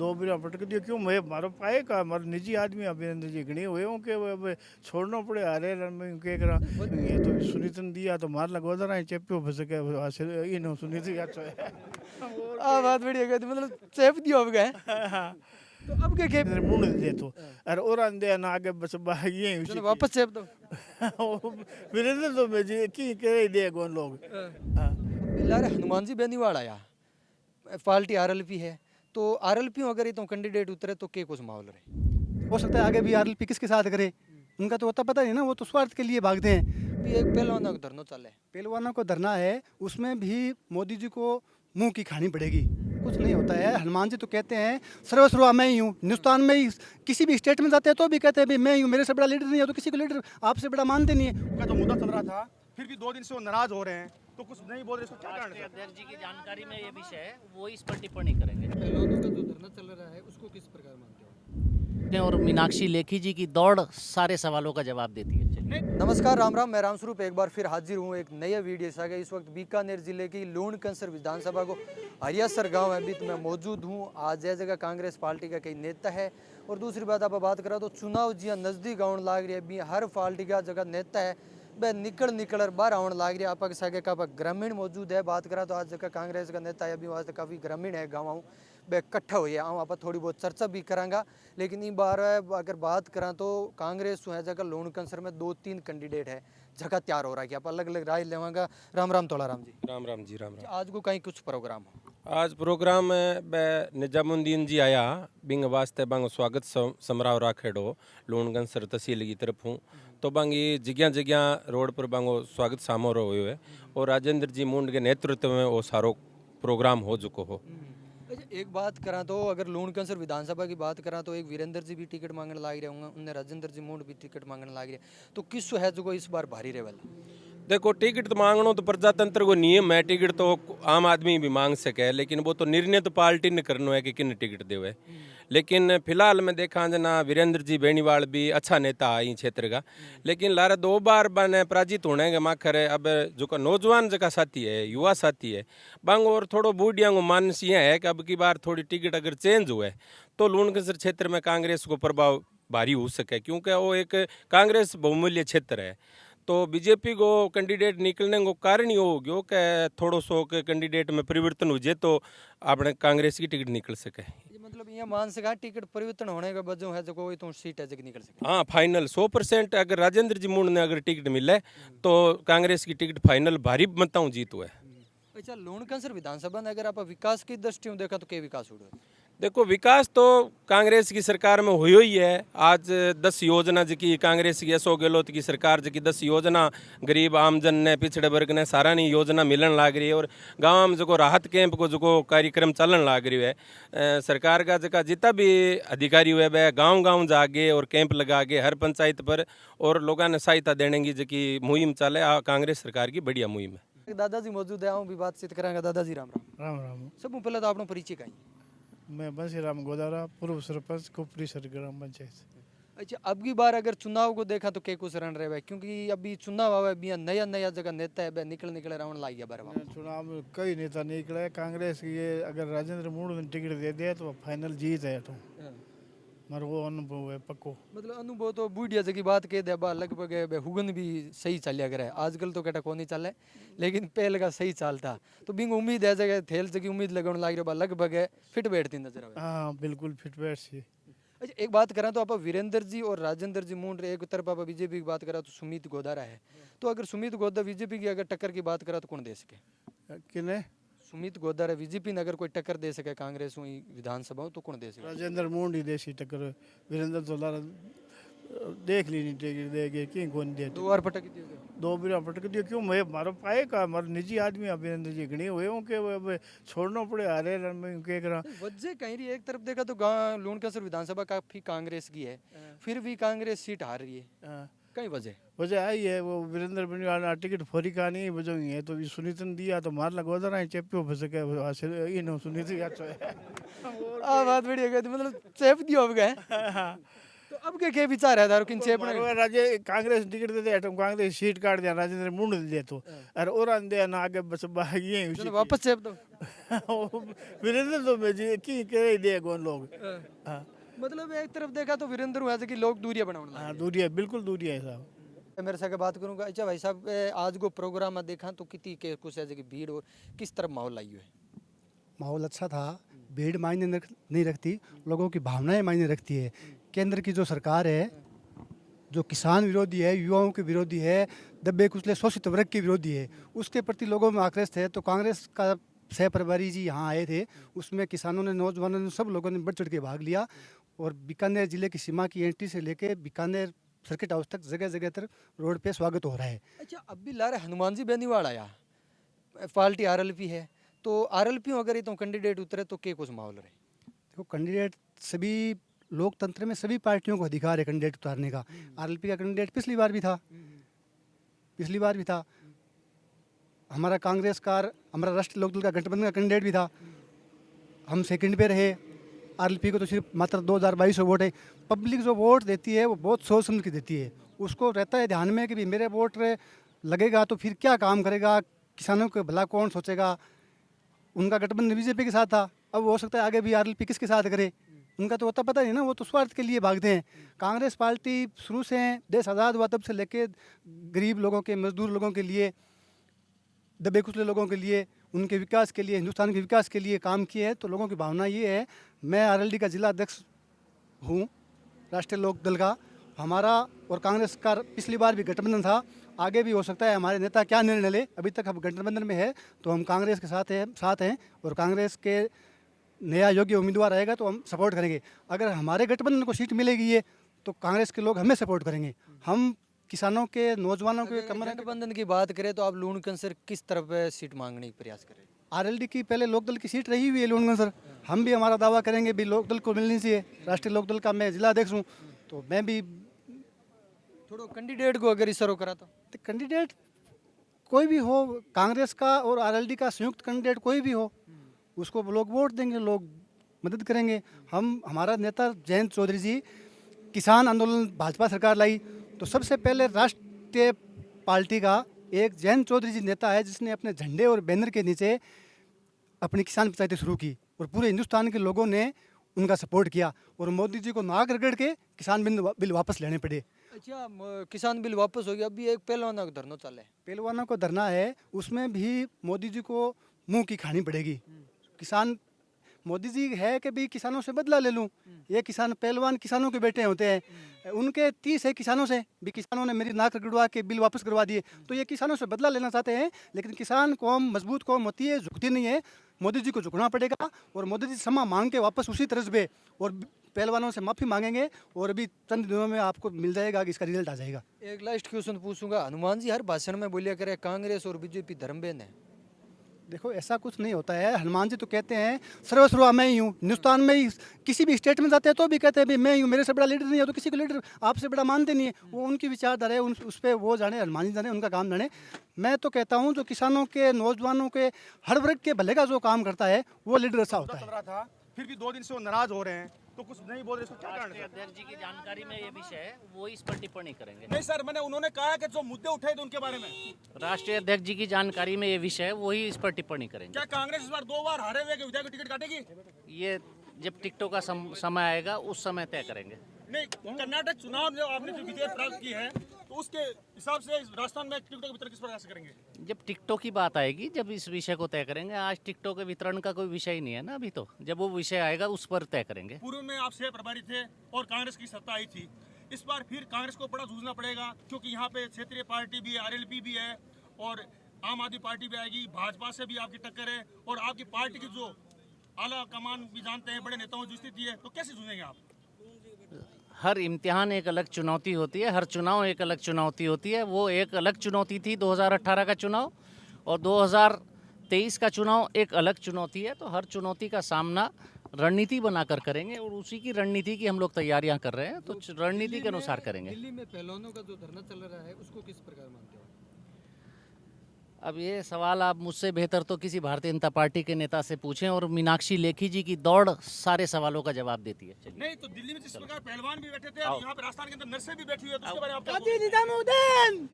दो बिना पटक दियो क्यों मैं मारो पाए का मारो निजी आदमी अभी अंदर जी घणी हुए हो के अब छोड़ना पड़े अरे मैं के करा ये तो सुनीतन दिया तो मार लगो जरा चेपियो फस के हासिल ये नो सुनीत या तो आ बात बढ़िया कहती मतलब चेप दियो अब गए तो अब क्या के मुंड दे तो अरे और अंदे ना आगे बस बागी चलो वापस चेप दो वीरेंद्र तो मैं जी की करे दे कौन लोग हाँ लारे हनुमान जी बेनीवाल आया पार्टी आरएलपी है तो आरएलपी अगर ये तो कैंडिडेट उतरे तो के कुछ माहौल रहे हो सकता है आगे भी आरएलपी किसके साथ करे, उनका तो होता पता नहीं ना, वो तो स्वार्थ के लिए भागते हैं। भी एक पहलवान का धरना चल है पहलवानों को धरना है, उसमें भी मोदी जी को मुंह की खानी पड़ेगी, कुछ नहीं होता है। हनुमान जी तो कहते हैं सर्वस्व मैं ही हूँ, हिंदुस्तान में ही किसी भी स्टेट में जाते हैं तो भी कहते हैं भाई मैं ही हूँ, मेरे से बड़ा लीडर नहीं है, तो किसी को लीडर आपसे बड़ा मानते नहीं है। उनका जो मुद्दा चल रहा था फिर भी 2 दिन से वो नाराज हो रहे हैं, तो कुछ नहीं बोल रहे, इसको क्या कारण है? अध्यक्ष जी की जानकारी में ये विषय है, वो इस पर टिप्पणी करेंगे। पहलवानों का जो धरना चल रहा है उसको किस प्रकार मानते हो? और मीनाक्षी लेखी जी की दौड़ सारे सवालों का जवाब देती है। चलिए। नमस्कार, राम राम, मैं रामस्वरूप एक बार फिर हाजिर हूँ एक नए वीडियो से आगे। इस वक्त बीकानेर जिले की लूण कंसर विधानसभा को हरियासर गांव है, अभी तो मैं मौजूद हूँ। आज यह जगह कांग्रेस पार्टी का कई नेता है और दूसरी बात आप बात करा तो चुनाव जिया नज़दीक आने लाग रही है, भी हर पार्टी का जगह नेता है वह निकल बाहर आने लाग रही है। आप सागे का ग्रामीण मौजूद है, बात करा तो आज जगह कांग्रेस का नेता है, अभी वहाँ से काफ़ी ग्रामीण है गाँव आऊँ वह इकट्ठा हुई है आऊँ, आप थोड़ी बहुत चर्चा भी करांगा। लेकिन इन बार अगर बात करा तो कांग्रेस है जगह लूण कंसर में 2-3 कैंडिडेट है, जगह तैयार हो रहा है कि आप अलग अलग राय लेवांगा। राम राम तोला राम जी। राम राम जी, राम राम। आज को कहीं कुछ प्रोग्राम हो? आज प्रोग्राम में निजामुद्दीन जी आया बिंग वास्ते बांग स्वागत समराव राखेड़ो लूणगंसर तहसील की तरफ हूँ, तो बांगी जगह जगह रोड पर बांगो स्वागत समारोह हुए है और राजेंद्र जी मुंड के नेतृत्व में वो सारो प्रोग्राम हो चुको हो। अच्छा, एक बात करा तो अगर लूण कंसर विधानसभा की बात करा तो एक वीरेंद्र जी भी टिकट मांगने लाग रहे होंगे, उन्हें राजेंद्र जी मुंड भी टिकट मांगने लाग रहे, तो किस है जो इस बार भारी रहे वाला? देखो, टिकट तो मांगनो तो प्रजातंत्र को नियम है, टिकट तो आम आदमी भी मांग सके, लेकिन वो तो निर्णय तो पार्टी ने करना है कि किन टिकट देवे। लेकिन फिलहाल में देखा जना वीरेंद्र जी बेनीवाल भी अच्छा नेता है क्षेत्र का, लेकिन लारा 2 बार बने पराजित होने के माखर अब जो नौजवान जगह साथी है, युवा साथी है, बांग और थोड़ो बूढ़िया को मानस ये है कि अब की बार थोड़ी टिकट अगर चेंज हुए तो लूणकंसर क्षेत्र में कांग्रेस को प्रभाव भारी हो सके, क्योंकि वो एक कांग्रेस बहुमूल्य क्षेत्र है। तो बीजेपी को कैंडिडेट निकलने को कारण ही हो गयो कि थोड़ो सो के कैंडिडेट में परिवर्तन हो जाए तो अपने कांग्रेस की टिकट निकल सके। ये मतलब ये मान सका टिकट परिवर्तन होने का वजह है जो कोई तो सीट है जो निकल सके। हाँ, फाइनल 100% अगर राजेंद्र जी मुंड ने अगर टिकट मिले तो कांग्रेस की टिकट फाइनल भारी मतों जीत हुआ है। अच्छा, लूण कंसर विधानसभा में अगर आप विकास की दृष्टि देखा तो क्या विकास हो रहा है? देखो, विकास तो कांग्रेस की सरकार में हुई ही है। आज 10 योजना जी कांग्रेस की अशोक गहलोत की सरकार जी 10 योजना गरीब आमजन ने पिछड़े वर्ग ने सारा नहीं योजना मिलन लाग रही है और गाँव में जो राहत कैंप को जो कार्यक्रम चलन लाग रही है। सरकार का जगह जितना भी अधिकारी हुए वह गाँव जाके और कैंप लगा के हर पंचायत पर और लोगों ने सहायता देने की जी मुहिम चले, कांग्रेस सरकार की बढ़िया मुहिम है। दादाजी मौजूद है, आऊँ भी बातचीत करांगा। दादाजी राम राम। राम राम सब पहले तो आपनो परिचय कहीं। मैं बंसीराम गोदारा, पूर्व सरपंच कुपरी सर ग्राम पंचायत। अच्छा, अब की बार अगर चुनाव को देखा तो क्या कुछ रण रहे, क्योंकि अभी चुनाव आवे भी नया जगह नेता है निकले राउंड लाग गया बार बार। चुनाव में कई नेता निकले कांग्रेस की, ये अगर राजेंद्र मुंड ने टिकट दे दिया तो फाइनल जीत है। तो मारो वो अनुभव है पक्को। मतलब अनुभव तो बूढ़िया जगह बात कह दे बा लगभग हुगन भी सही चलिया करे, आजकल तो कहता को नहीं चले, लेकिन पहले का सही चालता तो बिंग उम्मीद है जगह थेल जगह उम्मीद लगाने लाग रहा लगभग फिट बैठती नजर आवे। हाँ बिल्कुल फिट बैठ सी। अच्छा, एक बात करें तो आप वीरेंद्र जी और राजेंद्र जी मुंड एक तरफ आप बीजेपी की बात करा तो सुमित गोदारा है, तो अगर सुमित गोदारा बीजेपी की अगर टक्कर की बात करा तो कौन दे सके? किने सुमित गोदारा बीजेपी ने अगर कोई टक्कर दे सके कांग्रेस हुई विधानसभा तो कौन दे सके? राजेंद्र मुंड ही देसी टक्कर, वीरेंद्र तो लारा देख ली नहीं टिकट देगे कि कौन दे 2 बार पटक दिए। 2 बिना पटक दियो क्यों मैं मारो पाए का मारो निजी आदमी अभी अंदर जी घणी हुए हो के अब छोड़ना पड़े अरे मैं के करा वजह कहीं रही, एक तरफ देखा तो गाँव लूण कंसर विधानसभा काफी कांग्रेस की है, फिर भी कांग्रेस सीट हार रही है, कई वजह आई है। वो वीरेंद्र बेनीवाल टिकट फोरी का नहीं वजह ही है, तो ये सुनीतन दिया तो मार लगो जरा चेपियो फस के हासिल ये नो सुनीत या तो आ बात बढ़िया कहती मतलब चेप दियो अब गए तो अब क्या विचार है दारू किन चेप राजे कांग्रेस टिकट दे दे कांग्रेस सीट काट दिया राजेंद्र मुंड दे तो अरे और अंदे ना आगे बस बागी वापस चेप दो वीरेंद्र तो मैं जी की कह ही दे कौन लोग हाँ मतलब एक तरफ देखा तो वीरेंद्र वैसे कि लोग दूरियां बनाने हाँ दूरी है बिल्कुल दूरी है साहब लगे मेरे साथ बात करूंगा। अच्छा भाई साहब आज को प्रोग्राम में देखा तो कितनी के कुछ ऐसे की भीड़ और किस तरफ माहौल आई है? माहौल अच्छा था, भीड़ मायने नहीं रखती, लोगों की भावनाएं मायने रखती है। केंद्र की जो सरकार है, जो किसान विरोधी है, युवाओं के विरोधी है, दबे कुचले शोषित वर्ग के विरोधी है, उसके प्रति लोगों में आक्रोश है। तो कांग्रेस का सह प्रभारी जी यहाँ आए थे, उसमें किसानों ने, नौजवानों ने, सब लोगों ने बढ़ चढ़ के भाग लिया और बीकानेर जिले की सीमा की एंट्री से लेके बीकानेर सर्किट हाउस तक जगह जगह तर रोड पे स्वागत हो रहा है। अच्छा अब भी ला रहे हनुमान जी बेनीवाल आया, पार्टी आरएलपी है, तो आरएलपी अगर ये तो कैंडिडेट उतरे तो के कुछ माहौल रहे? देखो कैंडिडेट सभी लोकतंत्र में सभी पार्टियों को अधिकार है कैंडिडेट उतारने का। आरएलपी का कैंडिडेट पिछली बार भी था, हमारा कांग्रेस का, हमारा राष्ट्रीय लोकदल का गठबंधन का कैंडिडेट भी था, हम सेकंड पे रहे। आरएलपी को तो सिर्फ मात्र 2200 वोट है। पब्लिक जो वोट देती है वो बहुत सोच समझ के देती है, उसको रहता है ध्यान में कि भी मेरे वोट लगेगा तो फिर क्या काम करेगा, किसानों के भला कौन सोचेगा। उनका गठबंधन बीजेपी के साथ था, अब हो सकता है आगे भी आरएलपी किसके साथ करे, उनका तो होता पता नहीं ना, वो तो स्वार्थ के लिए भागते हैं। कांग्रेस पार्टी शुरू से देश आज़ाद हुआ तब से लेके गरीब लोगों के, मजदूर लोगों के लिए, दबे कुचले लोगों के लिए, उनके विकास के लिए, हिंदुस्तान के विकास के लिए काम किए है। तो लोगों की भावना ये है, मैं आरएलडी का जिला अध्यक्ष हूँ राष्ट्रीय लोकदल का, हमारा और कांग्रेस का पिछली बार भी गठबंधन था, आगे भी हो सकता है हमारे नेता क्या निर्णय ले। अभी तक हम गठबंधन में है तो हम कांग्रेस के साथ हैं और कांग्रेस के नया योग्य उम्मीदवार आएगा तो हम सपोर्ट करेंगे। अगर हमारे गठबंधन को सीट मिलेगी ये तो कांग्रेस के लोग हमें सपोर्ट करेंगे। हम किसानों के, नौजवानों के कमर गठबंधन की बात करें तो आप लूणकन सर किस तरफ सीट मांगने का प्रयास करें? आरएलडी की पहले लोकदल की सीट रही हुई है लूणगंज सर, हम भी हमारा दावा करेंगे भी लोकदल को मिलनी चाहिए। राष्ट्रीय लोकदल का मैं जिला अध्यक्ष हूँ तो मैं भी थोड़ा कैंडिडेट को अगर इशारों करा तो कैंडिडेट कोई भी हो, कांग्रेस का और आरएलडी का संयुक्त कैंडिडेट कोई भी हो, उसको लोग वोट देंगे, लोग मदद करेंगे। हमारा नेता जयंत चौधरी जी किसान आंदोलन भाजपा सरकार लाई तो सबसे पहले राष्ट्रीय पार्टी का एक जयंत चौधरी जी नेता है जिसने अपने झंडे और बैनर के नीचे अपनी किसान पंचायतें शुरू की और पूरे हिंदुस्तान के लोगों ने उनका सपोर्ट किया और मोदी जी को नाक रगड़ के किसान बिल वापस लेने पड़े। अच्छा किसान बिल वापस हो गया, अभी एक पहलवानों का धरना चल है, पहलवानों को धरना है, उसमें भी मोदी जी को मुंह की खानी पड़ेगी। किसान, मोदी जी है कि भी किसानों से बदला ले लूं, ये किसान पहलवान किसानों के बेटे होते हैं, उनके 30 है किसानों से भी, किसानों ने मेरी नाक रगड़वा के बिल वापस करवा दिए तो ये किसानों से बदला लेना चाहते हैं। लेकिन किसान कौम मजबूत कौम होती है, झुकती नहीं है, मोदी जी को झुकना पड़ेगा और मोदी जी क्षमा मांग के वापस उसी तर्ज पे और पहलवानों से माफ़ी मांगेंगे और अभी चंद दिनों में आपको मिल जाएगा कि इसका रिजल्ट आ जाएगा। एक लास्ट क्वेश्चन पूछूंगा, हनुमान जी हर भाषण में बोलिया करे कांग्रेस और बीजेपी धर्मबेन है, देखो ऐसा कुछ नहीं होता है। हनुमान जी तो कहते हैं सर्वस्व मैं ही हूँ, हिंदुस्तान में ही किसी भी स्टेट में जाते हैं तो भी कहते हैं भाई मैं ही हूँ, मेरे से बड़ा लीडर नहीं है, तो किसी को लीडर आपसे बड़ा मानते नहीं है। वो उनकी विचारधारा है, उस पर वो जाने, हनुमान जी जाने, उनका काम जाने। मैं तो कहता हूँ जो किसानों के, नौजवानों के, हर वर्ग के भले का जो काम करता है वो लीडर अच्छा होता चल है। रहा था, फिर भी 2 दिन से वो नाराज हो रहे हैं, तो कुछ नहीं बोल रहे, इसको क्या कारण राष्ट्रीय है? अध्यक्ष जी की जानकारी में ये विषय है, वो इस पर टिप्पणी करेंगे। नहीं सर, मैंने उन्होंने कहा कि जो मुद्दे उठाए थे उनके बारे में। राष्ट्रीय अध्यक्ष जी की जानकारी में ये विषय है, वही इस पर टिप्पणी करेंगे। क्या कांग्रेस इस बार 2 बार हारे हुए के विधायक की टिकट काटेगी? ये जब टिकटों का समय आएगा उस समय तय करेंगे। नहीं, कर्नाटक चुनाव में आपने जो विजय प्राप्त की है तो उसके हिसाब से राजस्थान में टिकटों के वितरण किस प्रकार से करेंगे? जब टिकटों की बात आएगी, जब इस विषय को तय करेंगे। आज टिकटों के वितरण का कोई विषय ही नहीं है ना अभी, तो जब वो विषय आएगा उस पर तय करेंगे। पूर्व में आप सह प्रभारी थे और कांग्रेस की सत्ता आई थी, इस बार फिर कांग्रेस को बड़ा जूझना पड़ेगा क्योंकि यहाँ पे क्षेत्रीय पार्टी भी है, आरएलपी भी है और आम आदमी पार्टी भी आएगी, भाजपा से भी आपकी टक्कर है और आपकी पार्टी की जो आला कमान भी जानते हैं, बड़े नेताओं की स्थिति है, तो कैसे जूझेंगे आप? हर इम्तिहान एक अलग चुनौती होती है, हर चुनाव एक अलग चुनौती होती है। वो एक अलग चुनौती थी 2018 का चुनाव और 2023 का चुनाव एक अलग चुनौती है। तो हर चुनौती का सामना रणनीति बनाकर करेंगे और उसी की रणनीति की हम लोग तैयारियां कर रहे हैं, तो रणनीति के अनुसार करेंगे। दिल्ली में पहलवानों का जो धरना चल रहा है उसको किस प्रकार मानते हो? अब ये सवाल आप मुझसे बेहतर तो किसी भारतीय जनता पार्टी के नेता से पूछें, और मीनाक्षी लेखी जी की दौड़ सारे सवालों का जवाब देती है। चलिए। नहीं तो दिल्ली में जिस प्रकार पहलवान भी बैठे थे, यहाँ पे राजस्थान के अंदर नर्सें भी बैठी हुई है, तो उसके बारे में आप क्या बोलोगे?